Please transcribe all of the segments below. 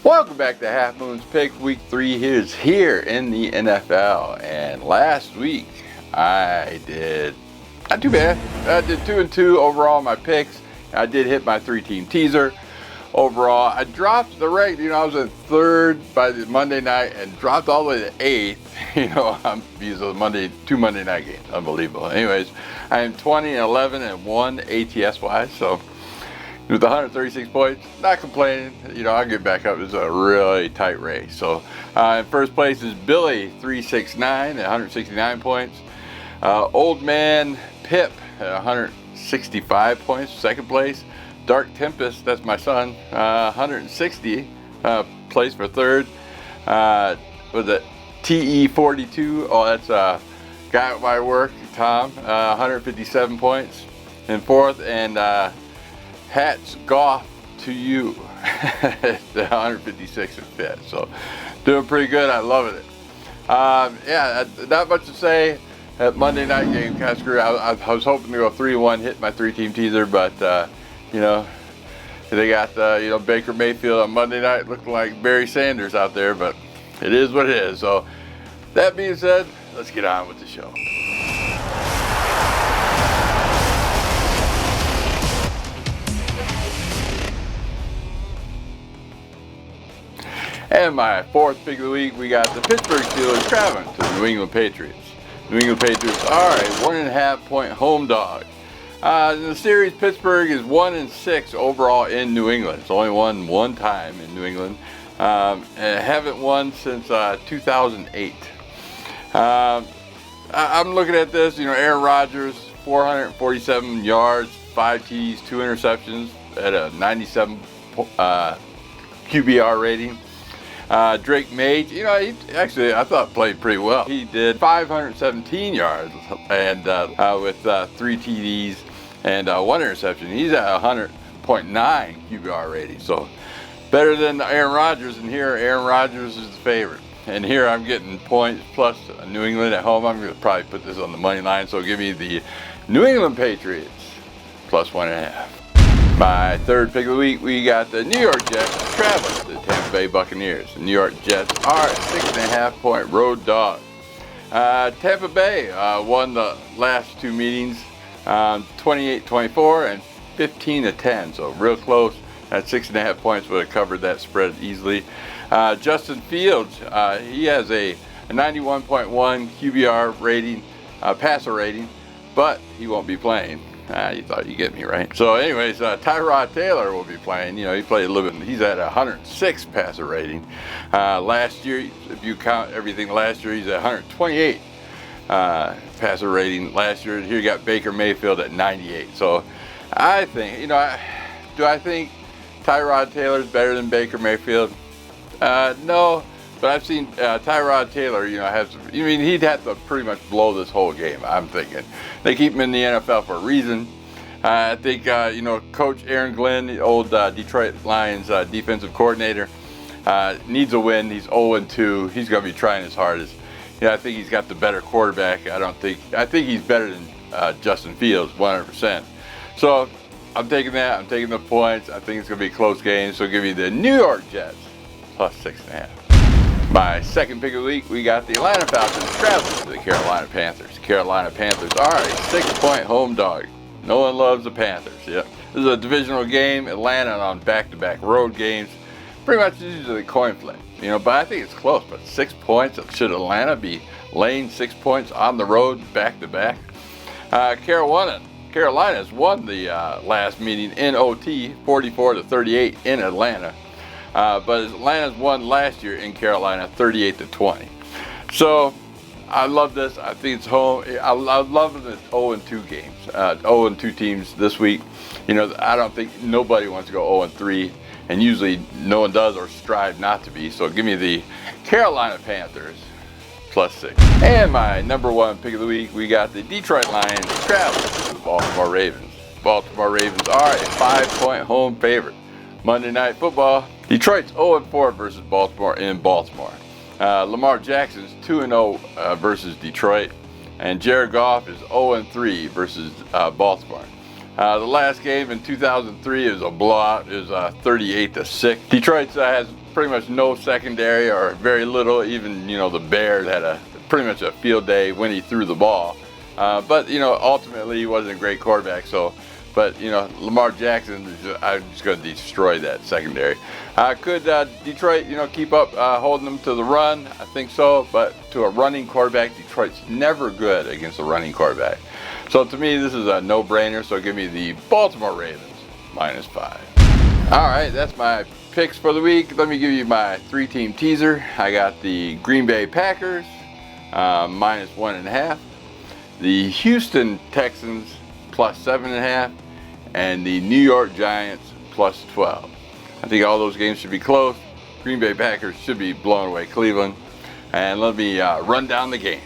Welcome back to HalfmoonsPicks. Week 3 is here in the NFL. And last week I did not too bad. I did 2-2 overall in my picks. I did hit my 3-team teaser. Overall, I dropped the rank. I was in 3rd by the Monday night and dropped all the way to 8th. Because of two Monday night games. Unbelievable. Anyways, I am 20-11-1 ATS wise. So with 136 points, not complaining. I'll get back up. It's a really tight race. So in first place is Billy 369 at 169 points. Old Man Pip at 165 points. Second place. Dark Tempest, that's my son, 160 place for third. Was it TE42? Oh, that's a guy at my work, Tom, 157 points in fourth. And Hats Goff to you, 156 in fifth. So doing pretty good. I love it. Yeah, not much to say. That Monday night game kind of screwed. I was hoping to go 3-1, hit my 3-team teaser, but they got Baker Mayfield on Monday night looking like Barry Sanders out there, but it is what it is. So that being said, let's get on with the show. And my fourth pick of the week, we got the Pittsburgh Steelers traveling to the New England Patriots. New England Patriots are a 1.5 point home dog. In the series, Pittsburgh is 1-6 overall in New England. It's only won one time in New England. And haven't won since 2008. I'm looking at this, Aaron Rodgers, 447 yards, 5 TDs, 2 interceptions at a 97 QBR rating. Drake May, he actually, I thought played pretty well. He did 517 yards and with 3 TDs and 1 interception. He's at 100.9 QBR rating, so better than Aaron Rodgers. And here, Aaron Rodgers is the favorite. And here I'm getting points plus New England at home. I'm going to probably put this on the money line, so give me the New England Patriots plus 1.5. My third pick of the week, we got the New York Jets traveling to the Tampa Bay Buccaneers. The New York Jets are a 6.5 point road dog. Tampa Bay won the last 2 meetings, 28-24 and 15-10, so real close. At 6.5 points would have covered that spread easily. Justin Fields, he has a 91.1 QBR rating, passer rating, but he won't be playing. You thought you get me, right? So anyways, Tyrod Taylor will be playing. He played a little bit. He's at 106 passer rating. Last year, if you count everything last year, he's at 128 passer rating last year. Here you got Baker Mayfield at 98. So I think, do I think Tyrod Taylor's better than Baker Mayfield? No. But I've seen Tyrod Taylor, he'd have to pretty much blow this whole game, I'm thinking. They keep him in the NFL for a reason. I think, Coach Aaron Glenn, the old Detroit Lions defensive coordinator, needs a win. He's 0-2. He's going to be trying his hardest. I think he's got the better quarterback. I think he's better than Justin Fields, 100%. So I'm taking that. I'm taking the points. I think it's going to be a close game. So give me the New York Jets plus 6.5. My second pick of the week, we got the Atlanta Falcons traveling to the Carolina Panthers. Carolina Panthers are a 6-point home dog. No one loves the Panthers. Yep. This is a divisional game. Atlanta on back-to-back road games. Pretty much usually a coin flip. But I think it's close. But 6 points, should Atlanta be laying 6 points on the road back-to-back? Carolina's won the last meeting in OT, 44-38 in Atlanta. But Atlanta's won last year in Carolina, 38-20. So I love this. I think it's home. I love the 0-2 games, 0-2 teams this week. I don't think nobody wants to go 0-3, and usually no one does or strive not to be. So give me the Carolina Panthers plus 6. And my number 1 pick of the week, we got the Detroit Lions traveling to the Baltimore Ravens. Baltimore Ravens are a 5-point home favorite. Monday Night Football, Detroit's 0-4 versus Baltimore in Baltimore. Lamar Jackson's 2-0 versus Detroit, and Jared Goff is 0-3 versus Baltimore. The last game in 2003 is a blowout. It was 38-6. Detroit has pretty much no secondary, or very little. Even, you know, the Bears had pretty much a field day when he threw the ball. But, you know, ultimately he wasn't a great quarterback. So, but, you know, Lamar Jackson, I'm just going to destroy that secondary. Could Detroit, you know, keep up holding them to the run? I think so. But to a running quarterback, Detroit's never good against a running quarterback. So to me, this is a no-brainer. So give me the Baltimore Ravens -5. All right, that's my picks for the week. Let me give you my 3-team teaser. I got the Green Bay Packers -1.5, the Houston Texans +7.5, and the New York Giants +12. I think all those games should be close. Green Bay Packers should be blowing away Cleveland. And let me run down the games.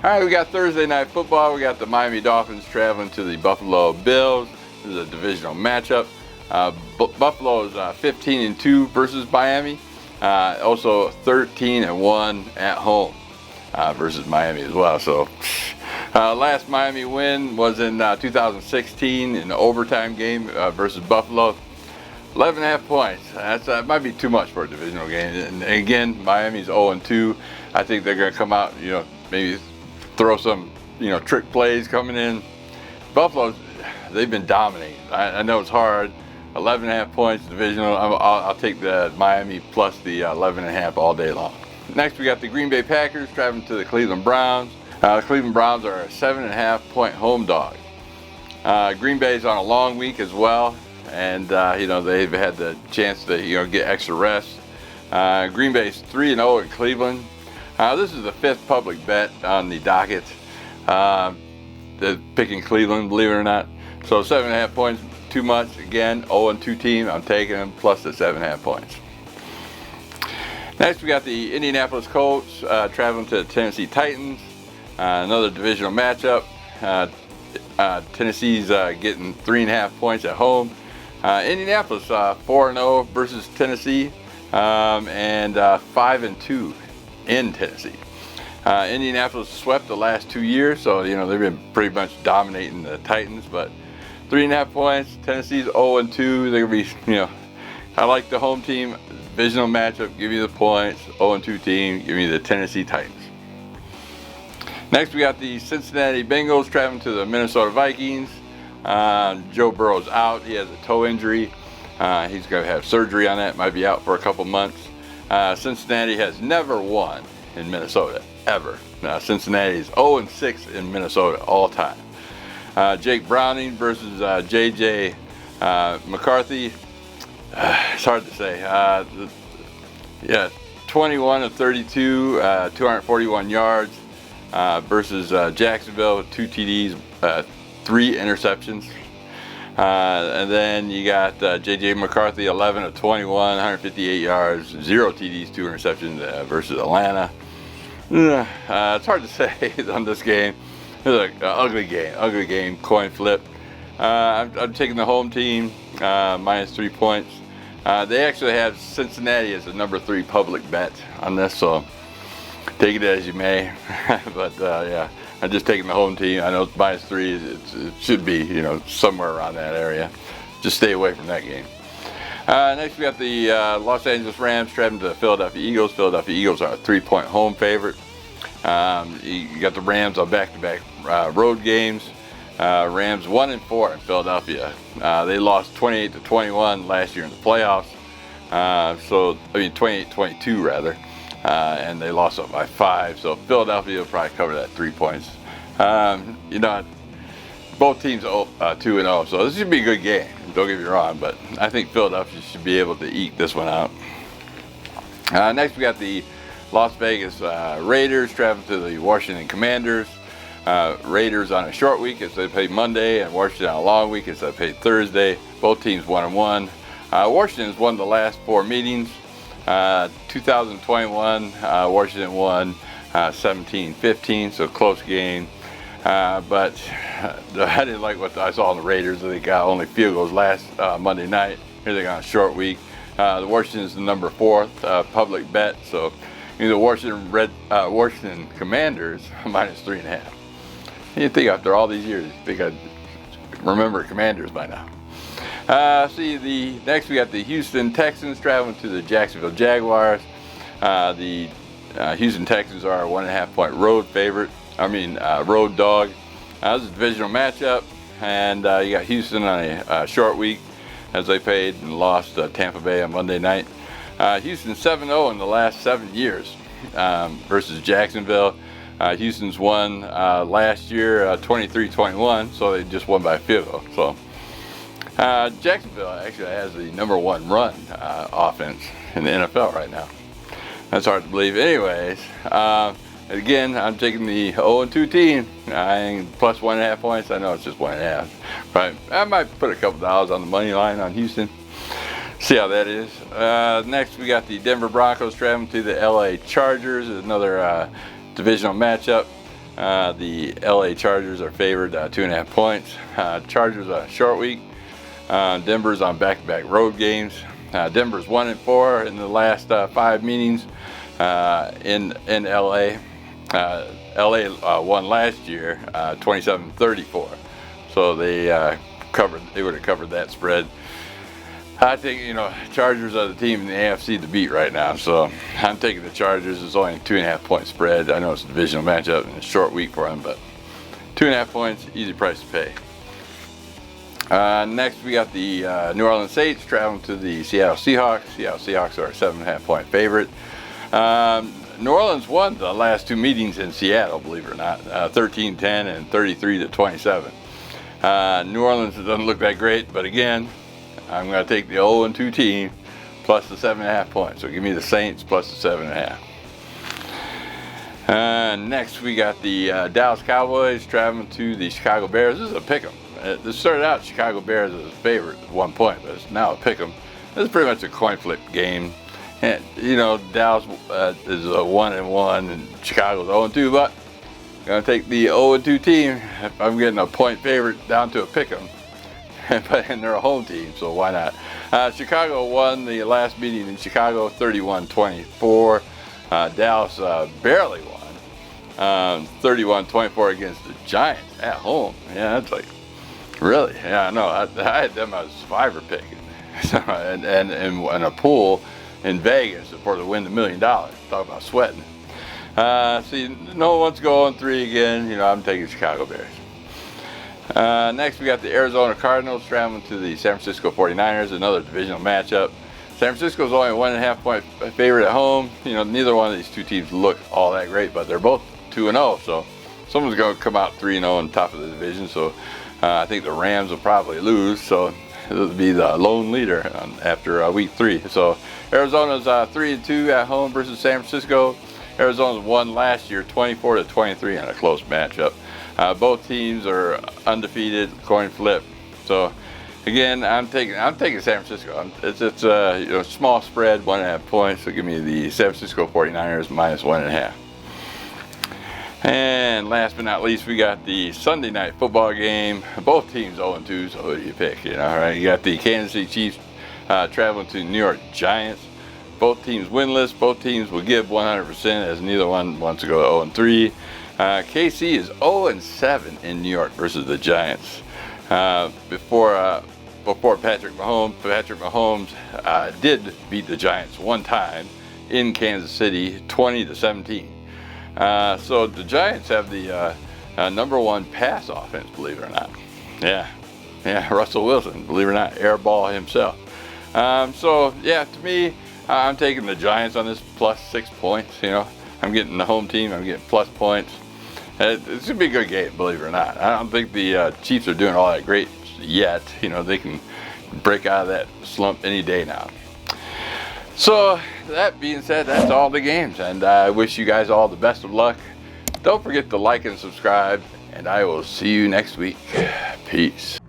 All right, we got Thursday Night Football. We got the Miami Dolphins traveling to the Buffalo Bills. This is a divisional matchup. Buffalo is 15-2 versus Miami. Also 13-1 at home versus Miami as well. So last Miami win was in 2016 in the overtime game versus Buffalo. 11.5 points. That might be too much for a divisional game. And again, Miami's 0-2. I think they're going to come out, you know, maybe throw some, you know, trick plays coming in. Buffalo, they've been dominating. I know it's hard. 11.5 points divisional. I'll take the Miami plus the 11.5 all day long. Next, we got the Green Bay Packers traveling to the Cleveland Browns. The Cleveland Browns are a 7.5 point home dog. Green Bay's on a long week as well, and you know, they've had the chance to, you know, get extra rest. Green Bay's 3-0 in Cleveland. This is the 5th public bet on the docket. They're picking Cleveland, believe it or not. So 7.5 points, too much. Again, 0-2 team. I'm taking them plus the 7.5 points. Next, we got the Indianapolis Colts traveling to the Tennessee Titans. Another divisional matchup. Tennessee's getting 3.5 points at home. Indianapolis 4-0 versus Tennessee, and 5-2 in Tennessee. Indianapolis swept the last 2 years, so, you know, they've been pretty much dominating the Titans. But 3.5 points. Tennessee's 0-2. They're gonna be, you know, I like the home team. Divisional matchup, give me the points. 0-2 team, give me the Tennessee Titans. Next, we got the Cincinnati Bengals traveling to the Minnesota Vikings. Joe Burrow's out. He has a toe injury. He's going to have surgery on that. Might be out for a couple months. Cincinnati has never won in Minnesota, ever. Cincinnati is 0-6 in Minnesota all time. Jake Browning versus J.J. McCarthy. It's hard to say. Yeah, 21-32, 241 yards versus Jacksonville with 2 TDs, 3 interceptions. And then you got J.J. McCarthy, 11-21, 158 yards, 0 TDs, 2 interceptions versus Atlanta. It's hard to say on this game. It's an ugly game, coin flip. I'm taking the home team, -3 points. They actually have Cincinnati as the number 3 public bet on this, so take it as you may. But yeah, I'm just taking the home team. I know it's -3. It should be, you know, somewhere around that area. Just stay away from that game. Next, we got the Los Angeles Rams traveling to the Philadelphia Eagles. Philadelphia Eagles are a 3-point home favorite. You got the Rams on back-to-back road games. Rams 1-4 in Philadelphia. They lost 28-21 last year in the playoffs. 28-22 rather. And they lost up by 5. So Philadelphia will probably cover that 3 points. You know, both teams are 2-0, so this should be a good game. Don't get me wrong, but I think Philadelphia should be able to eke this one out. Next, we got the Las Vegas Raiders traveling to the Washington Commanders. Raiders on a short week as they play Monday, and Washington on a long week as they play Thursday. Both teams 1-1. Washington has won the last 4 meetings. 2021, Washington won 17-15, so close game. But I didn't like what I saw in the Raiders. They got only field goals last Monday night. Here they got a short week. The Washington is the number 4th public bet, so the Washington Commanders -3.5. You think after all these years, you think I'd remember Commanders by now. Next we got the Houston Texans traveling to the Jacksonville Jaguars. The Houston Texans are a 1.5 point road favorite. Road dog. This is a divisional matchup, and you got Houston on a short week as they played and lost Tampa Bay on Monday night. Houston 7-0 in the last 7 years versus Jacksonville. Houston's won last year 23-21, so they just won by a field goal. So Jacksonville actually has the #1 run offense in the NFL right now. That's hard to believe. Anyways, again, I'm taking the 0-2 team. Plus 1.5 points. I know it's just 1.5, but I might put a couple dollars on the money line on Houston. See how that is. Next, we got the Denver Broncos traveling to the LA Chargers. Another divisional matchup. The LA Chargers are favored 2.5 points. Chargers a short week. Denver's on back-to-back road games. Denver's 1-4 in the last 5 meetings in LA. LA won last year 27-34, so they would have covered that spread. I think, Chargers are the team in the AFC to beat right now, so I'm taking the Chargers. It's only a 2.5 point spread. I know it's a divisional matchup and a short week for them, but 2.5 points, easy price to pay. Next, we got the New Orleans Saints traveling to the Seattle Seahawks. Seattle Seahawks are a 7.5 point favorite. New Orleans won the last 2 meetings in Seattle, believe it or not, 13-10 and 33-27. New Orleans doesn't look that great, but again, I'm going to take the 0-2 team plus the 7.5 points. So give me the Saints plus the 7.5. Next, we got the Dallas Cowboys traveling to the Chicago Bears. This is a pick'em. This started out Chicago Bears as a favorite at 1 point, but it's now a pick'em. This is pretty much a coin flip game. And, Dallas is a 1-1 and Chicago's 0-2, but I'm going to take the 0-2 team if I'm getting a point favorite down to a pick'em. And they're a home team, so why not? Chicago won the last meeting in Chicago 31-24. Dallas barely won 31-24 against the Giants at home. Yeah, that's like, really? Yeah, no, I had them as a survivor pick and a pool in Vegas for to win the $1 million. Talk about sweating. No one's going 3 again. I'm taking Chicago Bears. Next, we got the Arizona Cardinals traveling to the San Francisco 49ers, another divisional matchup. San Francisco's only a 1.5 point favorite at home. Neither one of these 2 teams look all that great, but they're both 2-0, so someone's going to come out 3-0 on top of the division. So I think the Rams will probably lose, so it'll be the lone leader after week 3. So Arizona's 3-2 at home versus San Francisco. Arizona's won last year 24-23 in a close matchup. Both teams are undefeated, coin flip. So again, I'm taking San Francisco. It's a small spread, 1.5 points. So give me the San Francisco 49ers minus 1.5. And last but not least, we got the Sunday night football game. Both teams 0-2, so who do you pick? Right? You got the Kansas City Chiefs traveling to the New York Giants. Both teams winless. Both teams will give 100% as neither one wants to go 0-3. KC is 0-7 in New York versus the Giants. Before Patrick Mahomes did beat the Giants 1 time in Kansas City, 20-17. So the Giants have the #1 pass offense, believe it or not. Yeah, Russell Wilson, believe it or not, air ball himself. To me, I'm taking the Giants on this plus 6 points. I'm getting the home team. I'm getting plus points. It's going to be a good game, believe it or not. I don't think the Chiefs are doing all that great yet. They can break out of that slump any day now. So that being said, that's all the games, and I wish you guys all the best of luck. Don't forget to like and subscribe, and I will see you next week. Peace.